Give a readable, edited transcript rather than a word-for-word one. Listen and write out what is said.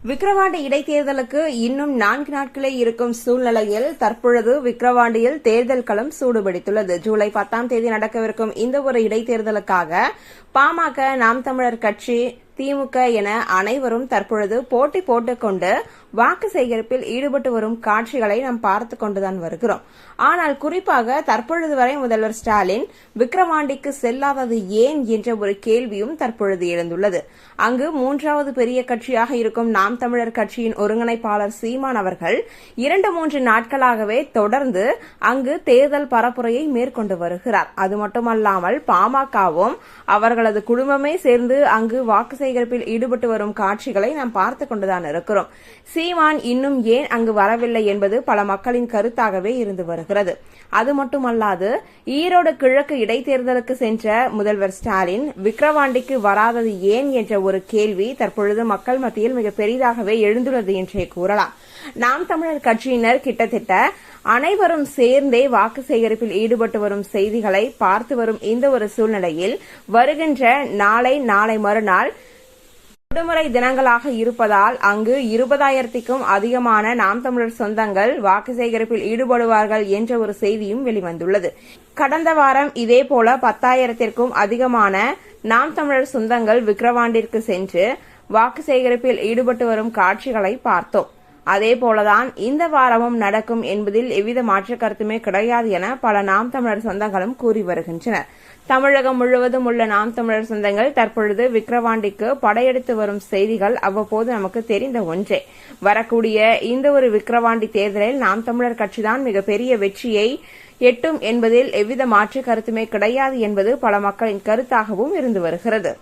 விக்கிரவாண்டி இடைத்தேர்தலுக்கு இன்னும் 4 நாட்களே இருக்கும் சூழ்நிலையில் தற்பொழுது விக்கிரவாண்டியில் தேர்தல் களம் சூடுபிடித்துள்ளது. ஜூலை 10ஆம் தேதி நடக்கவிருக்கும் இந்த ஒரு இடைத்தேர்தலுக்காக பாமக, நாம் தமிழர் கட்சி, திமுக என அனைவரும் தற்பொழுது போட்டி போட்டுக்கொண்டு வாக்கு சேகரிப்பில் ஈடுபட்டு வரும் காட்சிகளை நாம் பார்த்துக் கொண்டுதான் வருகிறோம். ஆனால் குறிப்பாக தற்பொழுது வரை முதல்வர் ஸ்டாலின் விக்கிரவாண்டிக்கு செல்லாதது ஏன் என்ற ஒரு கேள்வியும் தற்பொழுது எழுந்துள்ளது. அங்கு 3வது பெரிய கட்சியாக இருக்கும் நாம் தமிழர் கட்சியின் ஒருங்கிணைப்பாளர் சீமான் அவர்கள் 2-3 நாட்களாகவே தொடர்ந்து அங்கு தேர்தல் பரப்புரையை மேற்கொண்டு வருகிறார். அது மட்டுமல்லாமல் பாமகவும் அவர்களது குடும்பமே சேர்ந்து அங்கு வாக்கு சேகரிப்பில் ஈடுபட்டு வரும் காட்சிகளை நாம் பார்த்துக் கொண்டுதான் இருக்கிறோம். சீமான் இன்னும் ஏன் அங்கு வரவில்லை என்பது பல மக்களின் கருத்தாகவே இருந்து வருகிறது. அது மட்டுமல்லாது ஈரோடு கிழக்கு இடைத்தேர்தலுக்கு சென்ற முதல்வர் ஸ்டாலின் விக்கிரவாண்டிக்கு வராதது ஏன் என்ற ஒரு கேள்வி தற்பொழுது மக்கள் மத்தியில் மிக பெரிதாகவே எழுந்துள்ளது என்றே கூறலாம். நாம் தமிழர் கட்சியினர் கிட்டத்தட்ட அனைவரும் சேர்ந்தே வாக்கு சேகரிப்பில் ஈடுபட்டு வரும் செய்திகளை பார்த்து வரும் இந்த ஒரு சூழ்நிலையில் வருகின்ற நாளை மறுநாள் விடுமுறை தினங்களாக இருப்பதால் அங்கு 20,000க்கும் அதிகமான நாம் தமிழர் சொந்தங்கள் வாக்கு சேகரிப்பில் ஈடுபடுவார்கள் என்ற ஒரு செய்தியும் வெளிவந்துள்ளது. கடந்த வாரம் இதேபோல 10,000க்கும் அதிகமான நாம் தமிழர் சொந்தங்கள் விக்கிரவாண்டிற்கு சென்று வாக்கு சேகரிப்பில் ஈடுபட்டு வரும் காட்சிகளை பார்த்தோம். அதேபோலதான் இந்த வாரமும் நடக்கும் என்பதில் எவ்வித மாற்று கருத்துமே கிடையாது என பல நாம் தமிழர் சொந்தங்களும் கூறி வருகின்றனர். தமிழகம் முழுவதும் உள்ள நாம் தமிழர் சொந்தங்கள் தற்பொழுது விக்கிரவாண்டிக்கு படையெடுத்து வரும் செய்திகள் அவ்வப்போது நமக்கு தெரிந்த ஒன்றே. வரக்கூடிய இந்த ஒரு விக்கிரவாண்டி தேர்தலில் நாம் தமிழர் கட்சிதான் மிகப்பெரிய வெற்றியை எட்டும் என்பதில் எவ்வித மாற்று கருத்துமே கிடையாது என்பது பல மக்களின் கருத்தாகவும் இருந்து வருகிறது.